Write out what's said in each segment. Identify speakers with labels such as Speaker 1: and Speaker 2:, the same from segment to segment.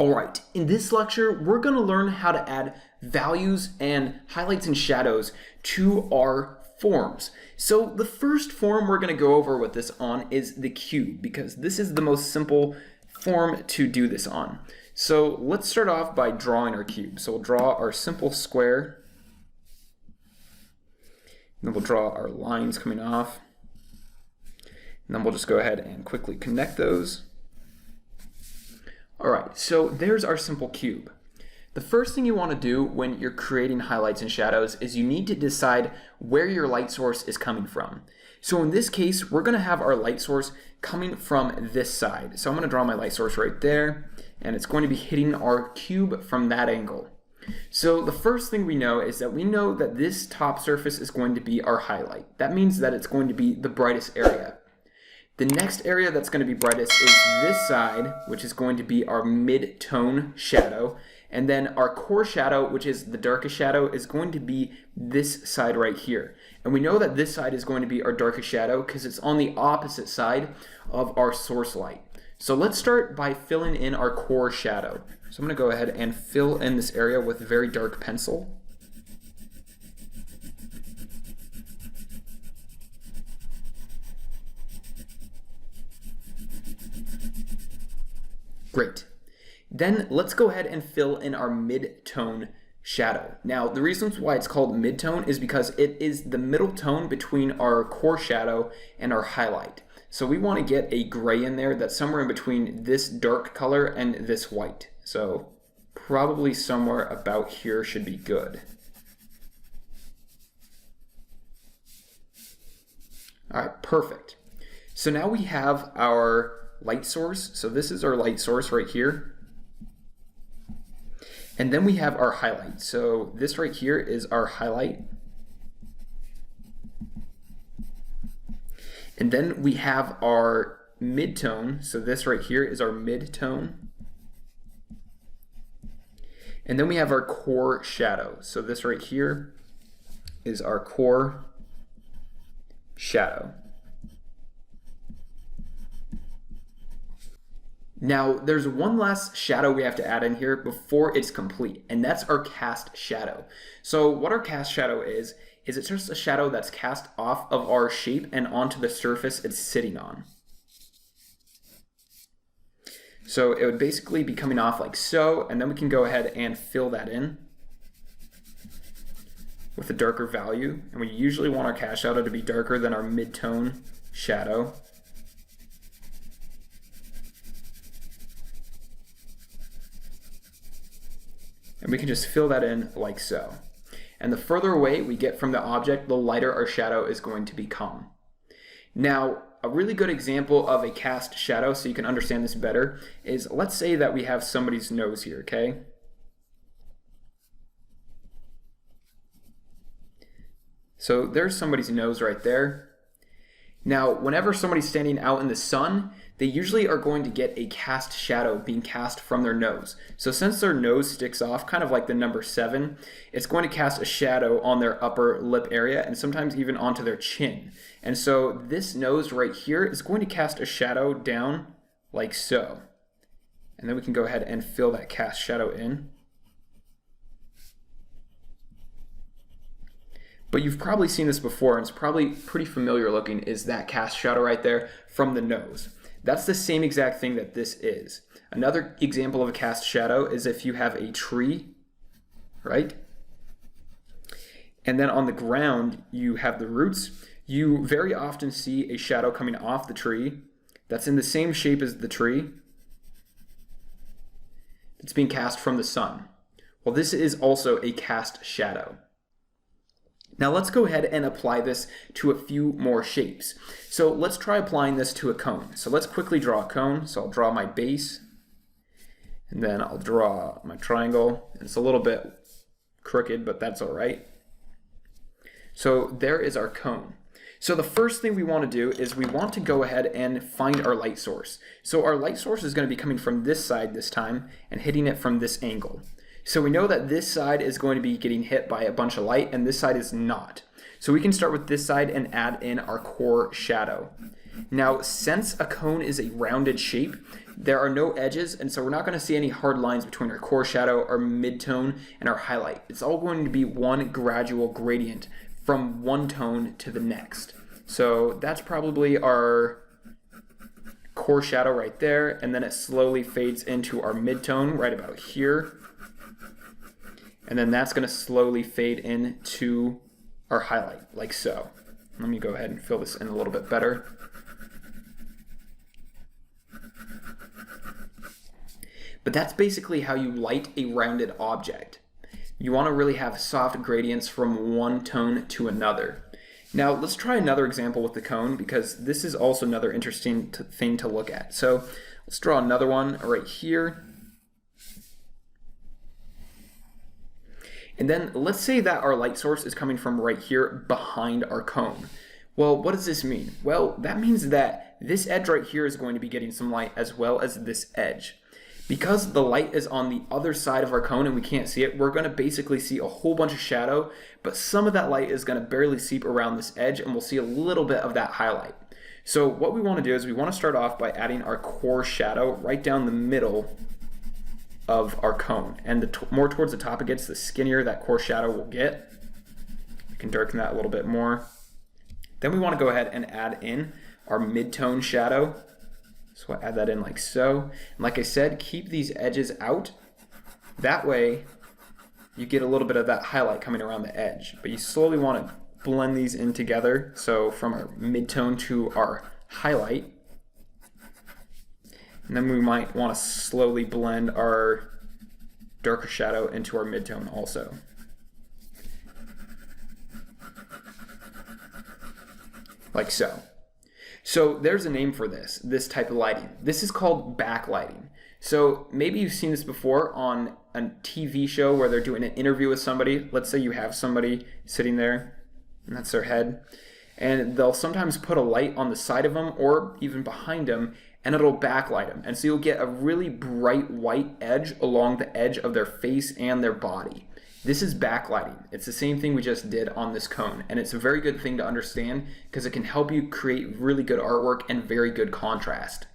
Speaker 1: All right, in this lecture, we're going to learn how to add values and highlights and shadows to our forms. So the first form we're going to go over with this on is the cube, because this is the most simple form to do this on. So let's start off by drawing our cube. So we'll draw our simple square, and then we'll draw our lines coming off, and then we'll just go ahead and quickly connect those. All right, so there's our simple cube. The first thing you want to do when you're creating highlights and shadows is you need to decide where your light source is coming from. So in this case, we're going to have our light source coming from this side. So I'm going to draw my light source right there, and it's going to be hitting our cube from that angle. So the first thing we know is that we know that this top surface is going to be our highlight. That means that it's going to be the brightest area. The next area that's going to be brightest is this side, which is going to be our mid-tone shadow. And then our core shadow, which is the darkest shadow, is going to be this side right here. And we know that this side is going to be our darkest shadow because it's on the opposite side of our source light. So let's start by filling in our core shadow. So I'm going to go ahead and fill in this area with a very dark pencil. Great. Then let's go ahead and fill in our mid-tone shadow. Now, the reasons why it's called mid-tone is because it is the middle tone between our core shadow and our highlight. So we want to get a gray in there that's somewhere in between this dark color and this white. So probably somewhere about here should be good. All right, perfect. So now we have our light source. So this is our light source right here. And then we have our highlight. So this right here is our highlight. And then we have our mid-tone. So this right here is our mid-tone. And then we have our core shadow. So this right here is our core shadow. Now, there's one last shadow we have to add in here before it's complete, and that's our cast shadow. So what our cast shadow is it's just a shadow that's cast off of our shape and onto the surface it's sitting on. So it would basically be coming off like so, and then we can go ahead and fill that in with a darker value. And we usually want our cast shadow to be darker than our mid-tone shadow. And we can just fill that in like so. And the further away we get from the object, the lighter our shadow is going to become. Now, a really good example of a cast shadow, so you can understand this better, is let's say that we have somebody's nose here, okay? So there's somebody's nose right there. Now, whenever somebody's standing out in the sun, they usually are going to get a cast shadow being cast from their nose. So since their nose sticks off, kind of like the number 7, it's going to cast a shadow on their upper lip area and sometimes even onto their chin. And so this nose right here is going to cast a shadow down like so. And then we can go ahead and fill that cast shadow in. But you've probably seen this before, and it's probably pretty familiar looking, is that cast shadow right there from the nose. That's the same exact thing that this is. Another example of a cast shadow is if you have a tree, right? And then on the ground, you have the roots. You very often see a shadow coming off the tree that's in the same shape as the tree. It's being cast from the sun. Well, this is also a cast shadow. Now let's go ahead and apply this to a few more shapes. So let's try applying this to a cone. So let's quickly draw a cone. So I'll draw my base, and then I'll draw my triangle. It's a little bit crooked, but that's all right. So there is our cone. So the first thing we want to do is we want to go ahead and find our light source. So our light source is going to be coming from this side this time and hitting it from this angle. So we know that this side is going to be getting hit by a bunch of light and this side is not. So we can start with this side and add in our core shadow. Now, since a cone is a rounded shape, there are no edges, and so we're not going to see any hard lines between our core shadow, our midtone, and our highlight. It's all going to be one gradual gradient from one tone to the next. So that's probably our core shadow right there, and then it slowly fades into our midtone right about here. And then that's going to slowly fade into our highlight, like so. Let me go ahead and fill this in a little bit better. But that's basically how you light a rounded object. You want to really have soft gradients from one tone to another. Now let's try another example with the cone, because this is also another interesting thing to look at. So let's draw another one right here. And then let's say that our light source is coming from right here behind our cone. Well, what does this mean? Well, that means that this edge right here is going to be getting some light as well as this edge. Because the light is on the other side of our cone and we can't see it, we're going to basically see a whole bunch of shadow, but some of that light is going to barely seep around this edge, and we'll see a little bit of that highlight. So what we want to do is we want to start off by adding our core shadow right down the middle of our cone. And the more towards the top it gets, the skinnier that core shadow will get. We can darken that a little bit more. Then we want to go ahead and add in our mid-tone shadow. So I'll add that in like so. And like I said, keep these edges out. That way you get a little bit of that highlight coming around the edge. But you slowly want to blend these in together. So from our mid-tone to our highlight. And then we might want to slowly blend our darker shadow into our mid-tone also. Like so. So there's a name for this type of lighting. This is called backlighting. So maybe you've seen this before on a TV show where they're doing an interview with somebody. Let's say you have somebody sitting there, and that's their head. And they'll sometimes put a light on the side of them or even behind them, and it'll backlight them. And so you'll get a really bright white edge along the edge of their face and their body. This is backlighting. It's the same thing we just did on this cone, and it's a very good thing to understand because it can help you create really good artwork and very good contrast.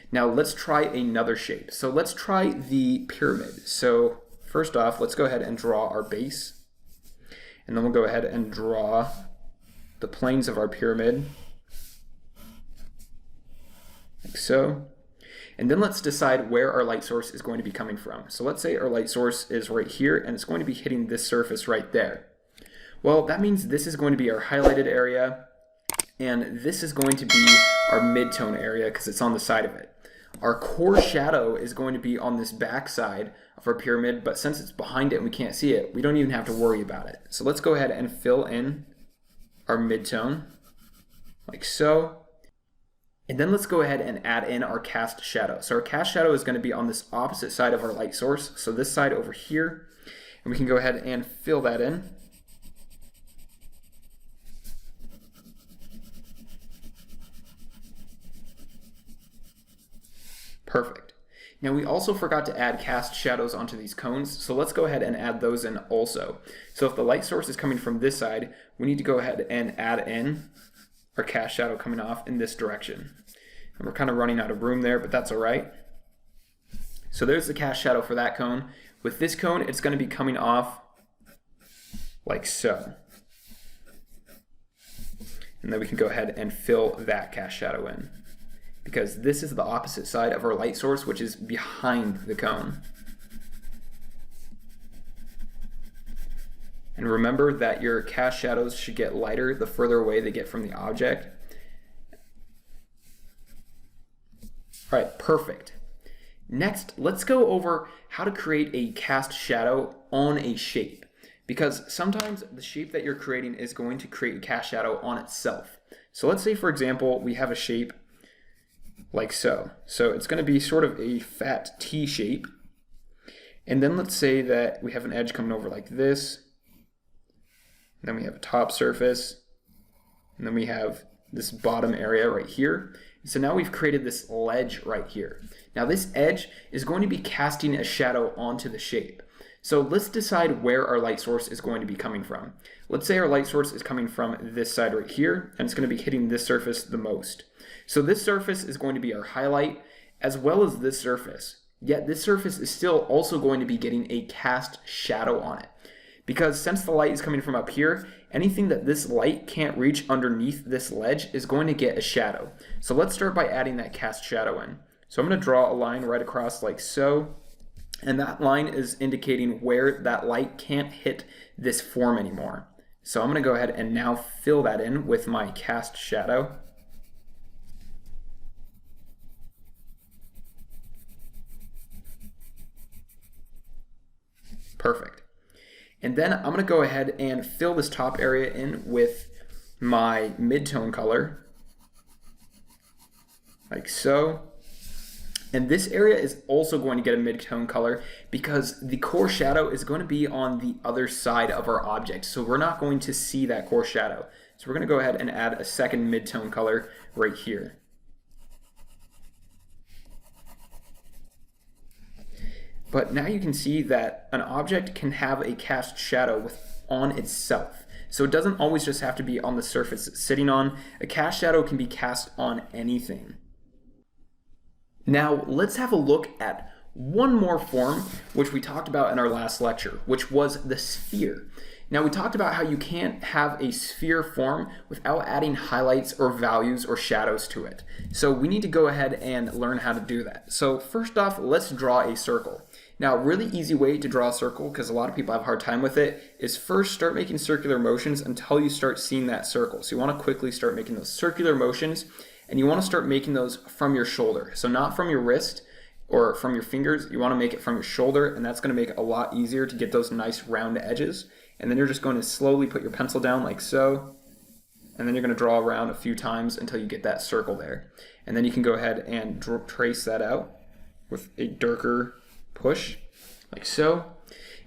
Speaker 1: Now let's try another shape. So let's try the pyramid. So first off, let's go ahead and draw our base, and then we'll go ahead and draw the planes of our pyramid, like so. And then let's decide where our light source is going to be coming from. So let's say our light source is right here, and it's going to be hitting this surface right there. Well, that means this is going to be our highlighted area, and this is going to be our mid-tone area because it's on the side of it. Our core shadow is going to be on this back side of our pyramid, but since it's behind it and we can't see it, we don't even have to worry about it. So let's go ahead and fill in our mid-tone, like so. And then let's go ahead and add in our cast shadow. So our cast shadow is going to be on this opposite side of our light source. So this side over here. And we can go ahead and fill that in. Perfect. Now we also forgot to add cast shadows onto these cones. So let's go ahead and add those in also. So if the light source is coming from this side, we need to go ahead and add in our cast shadow coming off in this direction. And we're kind of running out of room there, but that's all right. So there's the cast shadow for that cone. With this cone, it's going to be coming off like so. And then we can go ahead and fill that cast shadow in, because this is the opposite side of our light source, which is behind the cone. And remember that your cast shadows should get lighter the further away they get from the object. All right, perfect. Next, let's go over how to create a cast shadow on a shape, because sometimes the shape that you're creating is going to create a cast shadow on itself. So let's say, for example, we have a shape like so. So it's going to be sort of a fat T shape. And then let's say that we have an edge coming over like this. And then we have a top surface. And then we have this bottom area right here. So now we've created this ledge right here. Now this edge is going to be casting a shadow onto the shape. So let's decide where our light source is going to be coming from. Let's say our light source is coming from this side right here, and it's going to be hitting this surface the most. So this surface is going to be our highlight as well as this surface. Yet this surface is still also going to be getting a cast shadow on it. Because since the light is coming from up here, anything that this light can't reach underneath this ledge is going to get a shadow. So let's start by adding that cast shadow in. So I'm going to draw a line right across like so. And that line is indicating where that light can't hit this form anymore. So I'm going to go ahead and now fill that in with my cast shadow. Perfect. And then I'm going to go ahead and fill this top area in with my mid-tone color, like so. And this area is also going to get a mid-tone color because the core shadow is going to be on the other side of our object. So we're not going to see that core shadow. So we're going to go ahead and add a second mid-tone color right here. But now you can see that an object can have a cast shadow on itself. So it doesn't always just have to be on the surface it's sitting on. A cast shadow can be cast on anything. Now let's have a look at one more form which we talked about in our last lecture, which was the sphere. Now we talked about how you can't have a sphere form without adding highlights or values or shadows to it. So we need to go ahead and learn how to do that. So first off, let's draw a circle. Now, a really easy way to draw a circle, because a lot of people have a hard time with it, is first start making circular motions until you start seeing that circle. So you want to quickly start making those circular motions, and you want to start making those from your shoulder. So not from your wrist or from your fingers, you want to make it from your shoulder, and that's going to make it a lot easier to get those nice round edges. And then you're just going to slowly put your pencil down like so, and then you're going to draw around a few times until you get that circle there. And then you can go ahead and trace that out with a darker push, like so.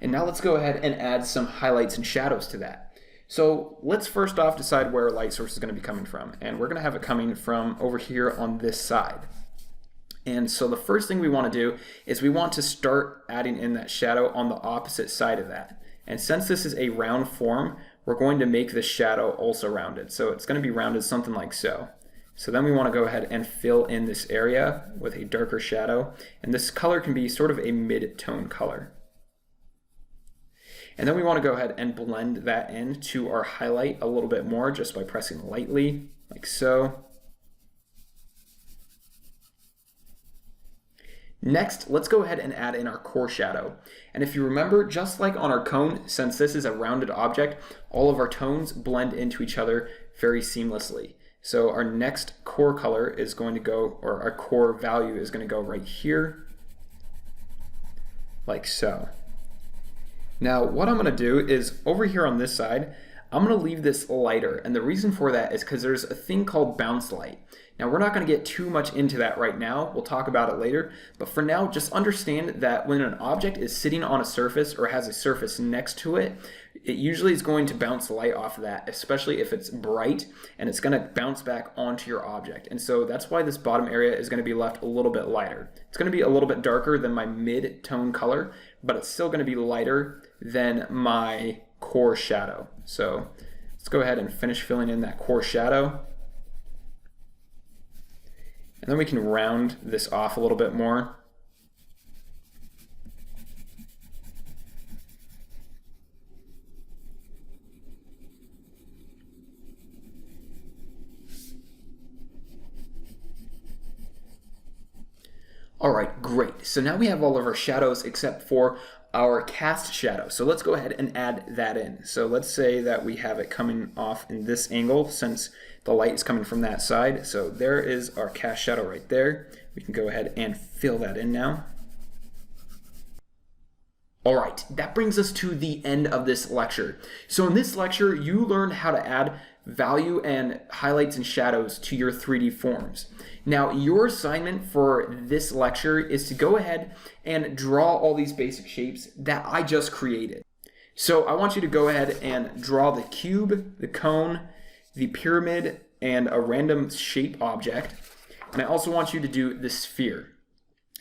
Speaker 1: And now let's go ahead and add some highlights and shadows to that. So let's first off decide where our light source is going to be coming from. And we're going to have it coming from over here on this side. And so the first thing we want to do is we want to start adding in that shadow on the opposite side of that. And since this is a round form, we're going to make the shadow also rounded. So it's going to be rounded something like so. So then we want to go ahead and fill in this area with a darker shadow. And this color can be sort of a mid-tone color. And then we want to go ahead and blend that into our highlight a little bit more just by pressing lightly, like so. Next, let's go ahead and add in our core shadow. And if you remember, just like on our cone, since this is a rounded object, all of our tones blend into each other very seamlessly. So our next core color is going to go, or our core value is going to go right here, like so. Now what I'm going to do is over here on this side, I'm going to leave this lighter. And the reason for that is because there's a thing called bounce light. Now we're not going to get too much into that right now. We'll talk about it later. But for now, just understand that when an object is sitting on a surface or has a surface next to it, it usually is going to bounce light off of that, especially if it's bright, and it's going to bounce back onto your object. And so that's why this bottom area is going to be left a little bit lighter. It's going to be a little bit darker than my mid-tone color, but it's still going to be lighter than my core shadow. So let's go ahead and finish filling in that core shadow. And then we can round this off a little bit more. All right, great. So now we have all of our shadows except for our cast shadow. So let's go ahead and add that in. So let's say that we have it coming off in this angle since the light is coming from that side. So there is our cast shadow right there. We can go ahead and fill that in now. All right, that brings us to the end of this lecture. So in this lecture, you learned how to add value and highlights and shadows to your 3D forms. Now, your assignment for this lecture is to go ahead and draw all these basic shapes that I just created. So I want you to go ahead and draw the cube, the cone, the pyramid, and a random shape object. And I also want you to do the sphere.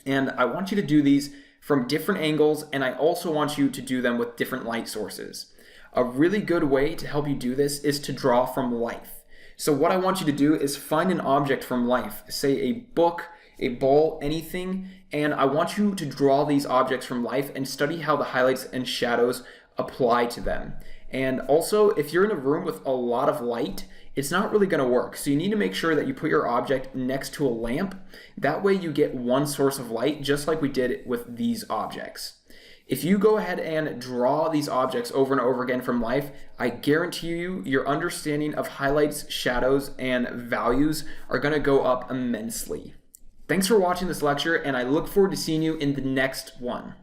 Speaker 1: And I want you to do these from different angles, and I also want you to do them with different light sources. A really good way to help you do this is to draw from life. So what I want you to do is find an object from life, say a book, a ball, anything, and I want you to draw these objects from life and study how the highlights and shadows apply to them. And also, if you're in a room with a lot of light, it's not really going to work. So you need to make sure that you put your object next to a lamp. That way you get one source of light, just like we did with these objects. If you go ahead and draw these objects over and over again from life, I guarantee you your understanding of highlights, shadows, and values are going to go up immensely. Thanks for watching this lecture, and I look forward to seeing you in the next one.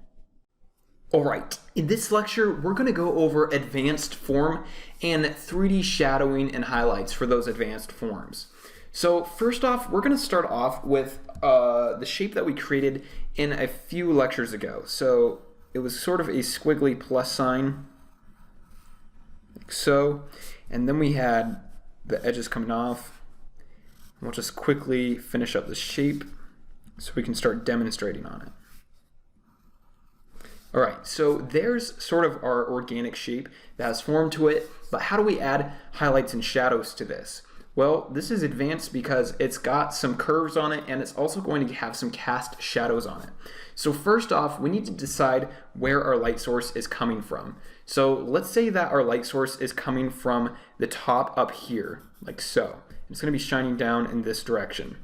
Speaker 1: Alright, in this lecture, we're going to go over advanced form and 3D shadowing and highlights for those advanced forms. So first off, we're going to start off with the shape that we created in a few lectures ago. So it was sort of a squiggly plus sign, like so, and then we had the edges coming off. We'll just quickly finish up the shape so we can start demonstrating on it. All right, so there's sort of our organic shape that has form to it, but how do we add highlights and shadows to this? Well, this is advanced because it's got some curves on it, and it's also going to have some cast shadows on it. So first off, we need to decide where our light source is coming from. So let's say that our light source is coming from the top up here, like so. It's going to be shining down in this direction.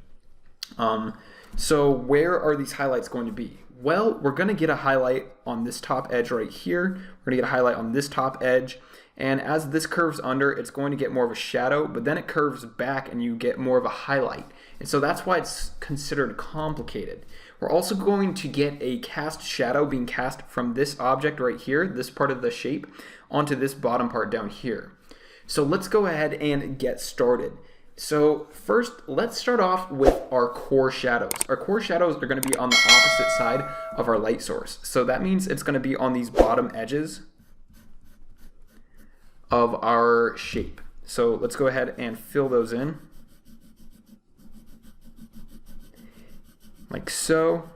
Speaker 1: So where are these highlights going to be? Well, we're going to get a highlight on this top edge right here. We're going to get a highlight on this top edge. And as this curves under, it's going to get more of a shadow, but then it curves back and you get more of a highlight. And so that's why it's considered complicated. We're also going to get a cast shadow being cast from this object right here, this part of the shape, onto this bottom part down here. So let's go ahead and get started. So first, let's start off with our core shadows. Our core shadows are going to be on the opposite side of our light source. So that means it's going to be on these bottom edges of our shape. So let's go ahead and fill those in. Like so.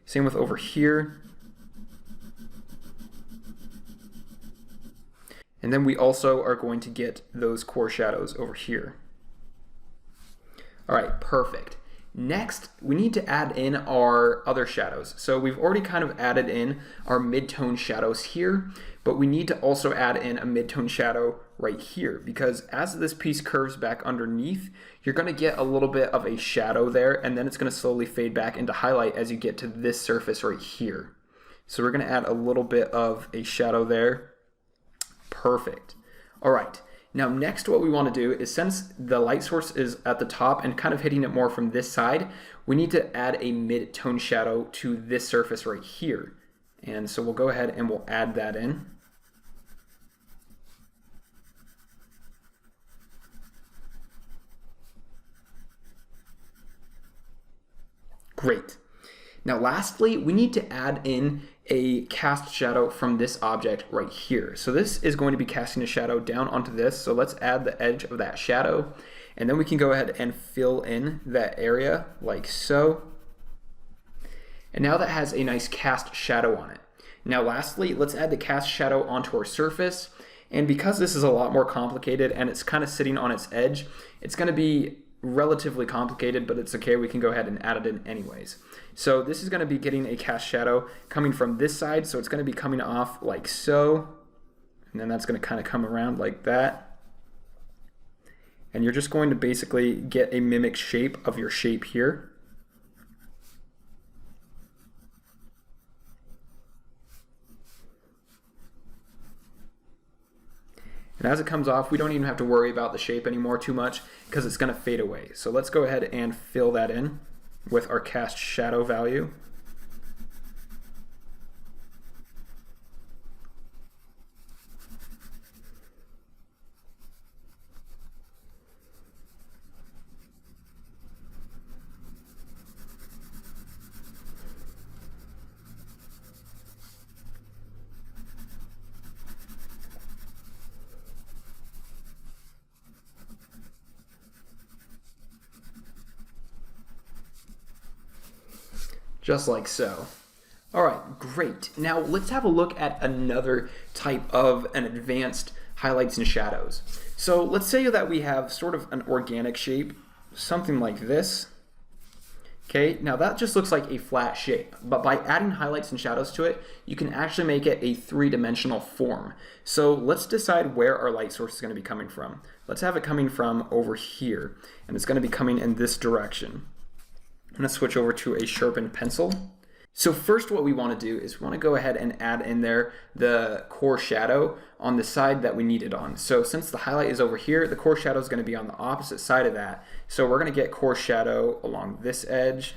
Speaker 1: Same with over here. And then we also are going to get those core shadows over here. All right, perfect. Next, we need to add in our other shadows. So we've already kind of added in our mid-tone shadows here, but we need to also add in a mid-tone shadow right here, because as this piece curves back underneath, you're going to get a little bit of a shadow there, and then it's going to slowly fade back into highlight as you get to this surface right here. So we're going to add a little bit of a shadow there. Perfect. All right. Now next what we want to do is, since the light source is at the top and kind of hitting it more from this side, we need to add a mid-tone shadow to this surface right here. And so we'll go ahead and we'll add that in. Great. Now lastly, we need to add in a cast shadow from this object right here. So this is going to be casting a shadow down onto this. So let's add the edge of that shadow, and then we can go ahead and fill in that area like so. And now that has a nice cast shadow on it. Now lastly, let's add the cast shadow onto our surface. And because this is a lot more complicated and it's kind of sitting on its edge, it's going to be relatively complicated, but it's okay. We can go ahead and add it in anyways. So this is going to be getting a cast shadow coming from this side. So it's going to be coming off like so. And then that's going to kind of come around like that. And you're just going to basically get a mimic shape of your shape here. And as it comes off, we don't even have to worry about the shape anymore too much because it's going to fade away. So let's go ahead and fill that in with our cast shadow value. Just like so. All right, great. Now let's have a look at another type of an advanced highlights and shadows. So let's say that we have sort of an organic shape, something like this. Okay, now that just looks like a flat shape, but by adding highlights and shadows to it, you can actually make it a three-dimensional form. So let's decide where our light source is going to be coming from. Let's have it coming from over here, and it's going to be coming in this direction. I'm going to switch over to a sharpened pencil. So first what we want to do is we want to go ahead and add in there the core shadow on the side that we need it on. So since the highlight is over here, the core shadow is going to be on the opposite side of that. So we're going to get core shadow along this edge.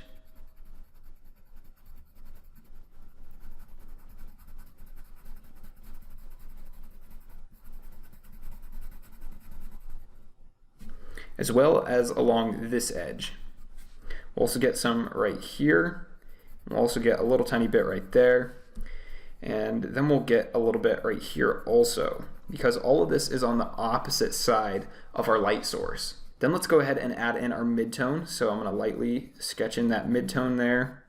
Speaker 1: As well as along this edge. We'll also get some right here. We'll also get a little tiny bit right there, and then we'll get a little bit right here also, because all of this is on the opposite side of our light source. Then let's go ahead and add in our midtone. So I'm going to lightly sketch in that midtone there.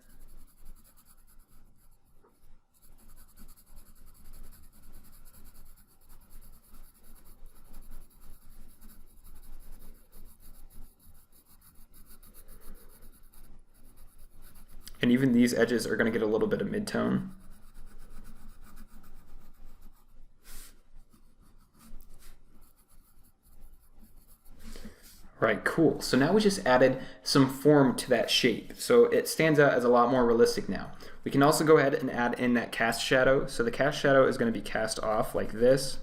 Speaker 1: And even these edges are going to get a little bit of midtone. Right, cool. So now we just added some form to that shape. So it stands out as a lot more realistic now. We can also go ahead and add in that cast shadow. So the cast shadow is going to be cast off like this.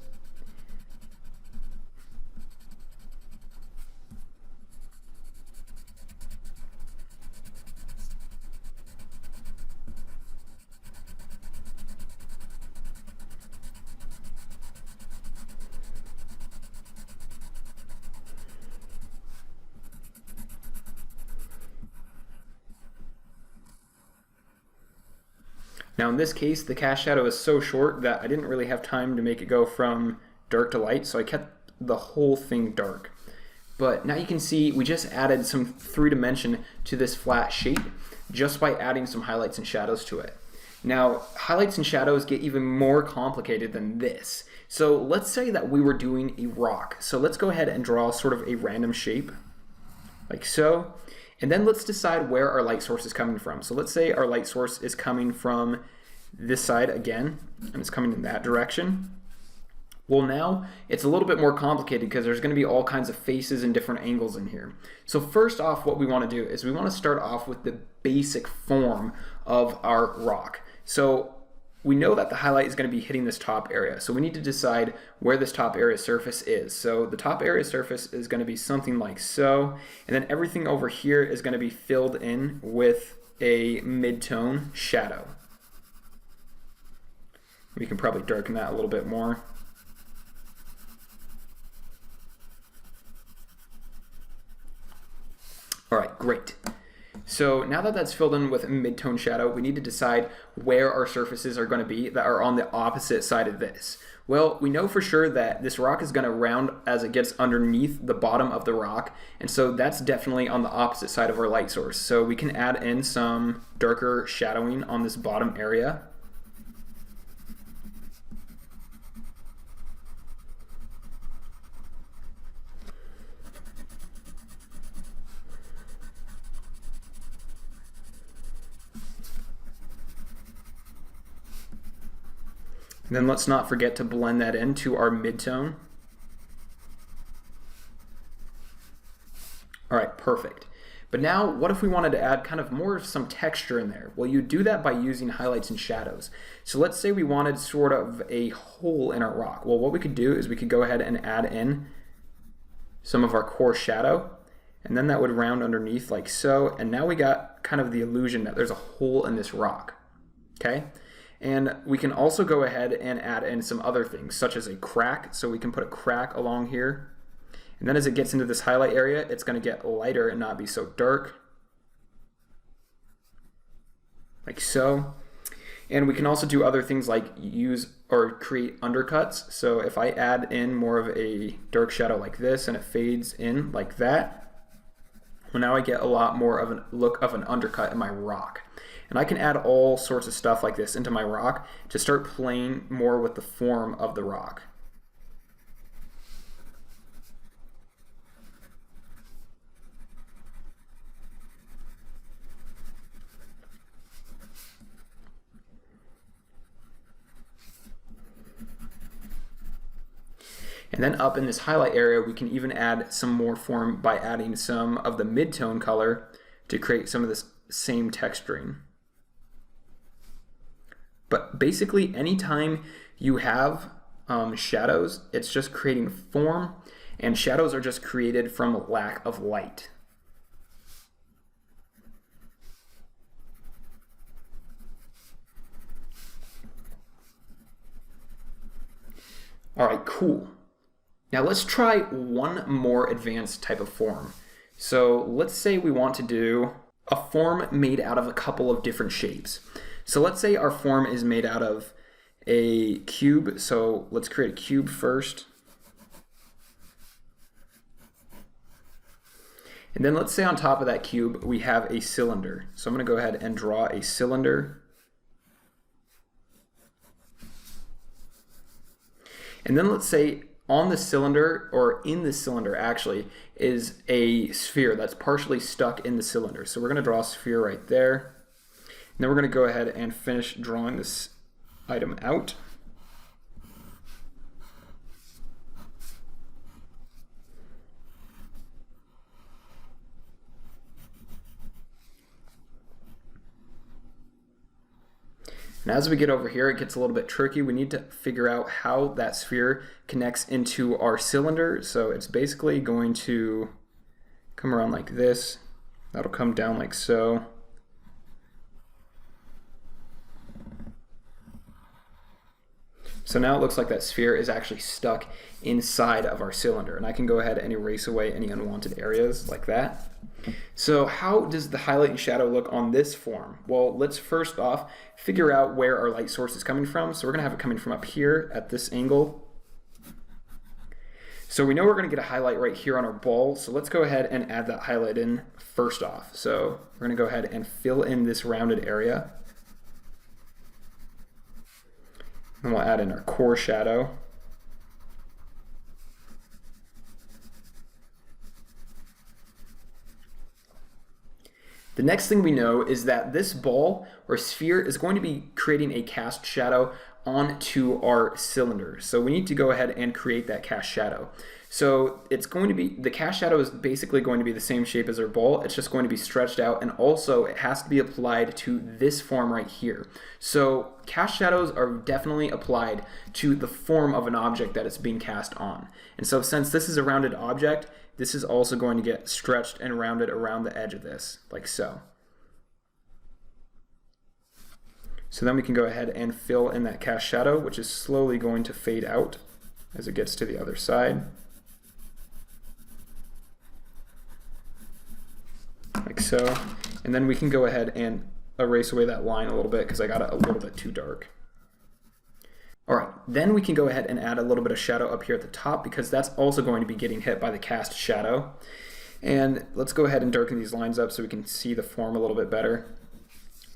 Speaker 1: Now in this case, the cast shadow is so short that I didn't really have time to make it go from dark to light, so I kept the whole thing dark. But now you can see we just added some 3D to this flat shape just by adding some highlights and shadows to it. Now, highlights and shadows get even more complicated than this. So let's say that we were doing a rock. So let's go ahead and draw sort of a random shape, like so. And then let's decide where our light source is coming from. So let's say our light source is coming from this side again, and it's coming in that direction. Well, now it's a little bit more complicated because there's going to be all kinds of faces and different angles in here. So first off, what we want to do is we want to start off with the basic form of our rock. So we know that the highlight is going to be hitting this top area. So we need to decide where this top area surface is. So the top area surface is going to be something like so. And then everything over here is going to be filled in with a mid-tone shadow. We can probably darken that a little bit more. All right, great. So now that that's filled in with a mid-tone shadow, we need to decide where our surfaces are going to be that are on the opposite side of this. Well, we know for sure that this rock is going to round as it gets underneath the bottom of the rock, and so that's definitely on the opposite side of our light source. So we can add in some darker shadowing on this bottom area. And then let's not forget to blend that into our midtone. All right, perfect. But now what if we wanted to add kind of more of some texture in there? Well, you do that by using highlights and shadows. So let's say we wanted sort of a hole in our rock. Well, what we could do is we could go ahead and add in some of our core shadow, and then that would round underneath like so. And now we got kind of the illusion that there's a hole in this rock, okay? And we can also go ahead and add in some other things, such as a crack. So we can put a crack along here. And then as it gets into this highlight area, it's going to get lighter and not be so dark. Like so. And we can also do other things like use or create undercuts. So if I add in more of a dark shadow like this and it fades in like that, well, now I get a lot more of a look of an undercut in my rock. And I can add all sorts of stuff like this into my rock to start playing more with the form of the rock. And then up in this highlight area, we can even add some more form by adding some of the mid-tone color to create some of this same texturing. But basically, anytime you have shadows, it's just creating form, and shadows are just created from lack of light. All right, cool. Now let's try one more advanced type of form. So let's say we want to do a form made out of a couple of different shapes. So let's say our form is made out of a cube. So let's create a cube first. And then let's say on top of that cube, we have a cylinder. So I'm going to go ahead and draw a cylinder. And then let's say on the cylinder, or in the cylinder actually, is a sphere that's partially stuck in the cylinder. So we're going to draw a sphere right there. And then we're going to go ahead and finish drawing this item out. And as we get over here, it gets a little bit tricky. We need to figure out how that sphere connects into our cylinder. So it's basically going to come around like this. That'll come down like so. So now it looks like that sphere is actually stuck inside of our cylinder, and I can go ahead and erase away any unwanted areas like that. So how does the highlight and shadow look on this form? Well, let's first off figure out where our light source is coming from. So we're going to have it coming from up here at this angle. So we know we're going to get a highlight right here on our ball. So let's go ahead and add that highlight in first off. So we're going to go ahead and fill in this rounded area. And we'll add in our core shadow. The next thing we know is that this ball or sphere is going to be creating a cast shadow onto our cylinder. So we need to go ahead and create that cast shadow. So it's going to be, the cast shadow is basically going to be the same shape as our ball. It's just going to be stretched out, and also it has to be applied to this form right here. So cast shadows are definitely applied to the form of an object that it's being cast on. And so since this is a rounded object, this is also going to get stretched and rounded around the edge of this, like so. So then we can go ahead and fill in that cast shadow, which is slowly going to fade out as it gets to the other side. Like so. And then we can go ahead and erase away that line a little bit because I got it a little bit too dark. All right, then we can go ahead and add a little bit of shadow up here at the top because that's also going to be getting hit by the cast shadow. And let's go ahead and darken these lines up so we can see the form a little bit better.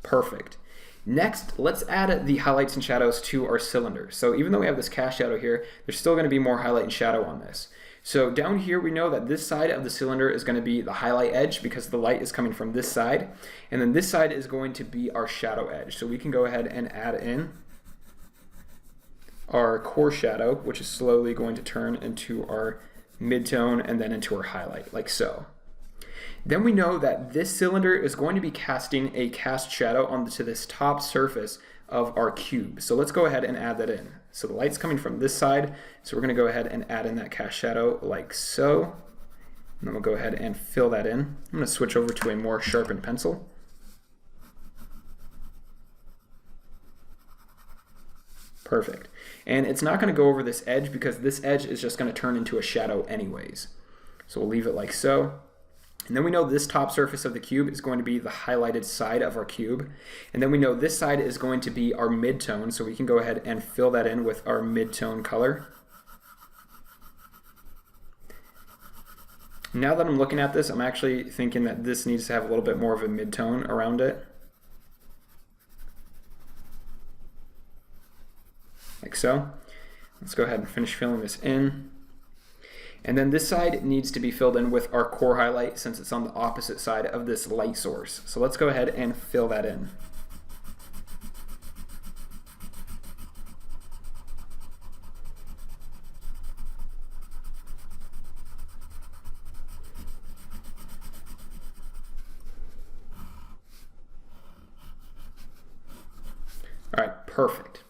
Speaker 1: Perfect. Next, let's add the highlights and shadows to our cylinder. So even though we have this cast shadow here, there's still going to be more highlight and shadow on this. So down here we know that this side of the cylinder is going to be the highlight edge because the light is coming from this side. And then this side is going to be our shadow edge. So we can go ahead and add in our core shadow, which is slowly going to turn into our mid-tone and then into our highlight, like so. Then we know that this cylinder is going to be casting a cast shadow onto this top surface of our cube. So let's go ahead and add that in. So the light's coming from this side, so we're going to go ahead and add in that cast shadow like so. And then we'll go ahead and fill that in. I'm going to switch over to a more sharpened pencil. Perfect. And it's not going to go over this edge because this edge is just going to turn into a shadow anyways. So we'll leave it like so. And then we know this top surface of the cube is going to be the highlighted side of our cube. And then we know this side is going to be our mid-tone, so we can go ahead and fill that in with our mid-tone color. Now that I'm looking at this, I'm actually thinking that this needs to have a little bit more of a mid-tone around it. Like so. Let's go ahead and finish filling this in. And then this side needs to be filled in with our core highlight since it's on the opposite side of this light source. So let's go ahead and fill that in. All right, perfect.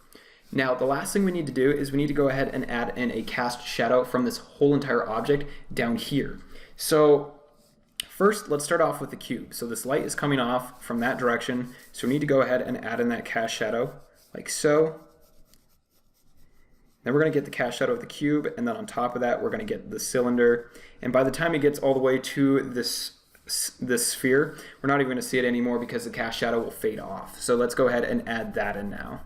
Speaker 1: Now, the last thing we need to do is we need to go ahead and add in a cast shadow from this whole entire object down here. So first, let's start off with the cube. So this light is coming off from that direction. So we need to go ahead and add in that cast shadow like so. Then we're going to get the cast shadow of the cube, and then on top of that, we're going to get the cylinder. And by the time it gets all the way to this sphere, we're not even going to see it anymore because the cast shadow will fade off. So let's go ahead and add that in now.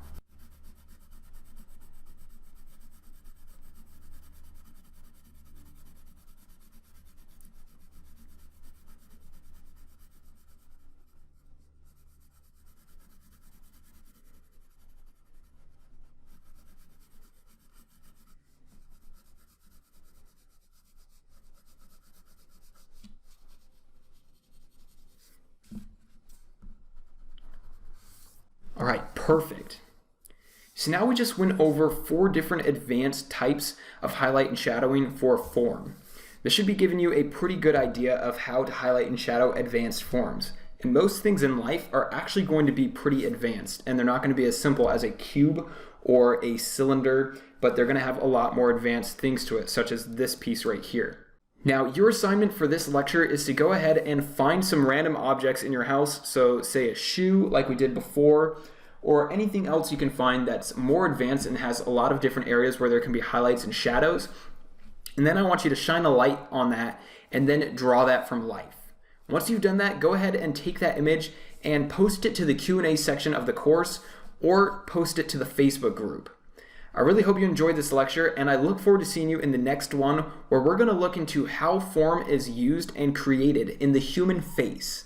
Speaker 1: All right, perfect. So now we just went over 4 different advanced types of highlight and shadowing for form. This should be giving you a pretty good idea of how to highlight and shadow advanced forms. And most things in life are actually going to be pretty advanced, and they're not going to be as simple as a cube or a cylinder, but they're going to have a lot more advanced things to it, such as this piece right here. Now, your assignment for this lecture is to go ahead and find some random objects in your house, so say a shoe like we did before, or anything else you can find that's more advanced and has a lot of different areas where there can be highlights and shadows. And then I want you to shine a light on that and then draw that from life. Once you've done that, go ahead and take that image and post it to the Q&A section of the course or post it to the Facebook group. I really hope you enjoyed this lecture, and I look forward to seeing you in the next one where we're going to look into how form is used and created in the human face.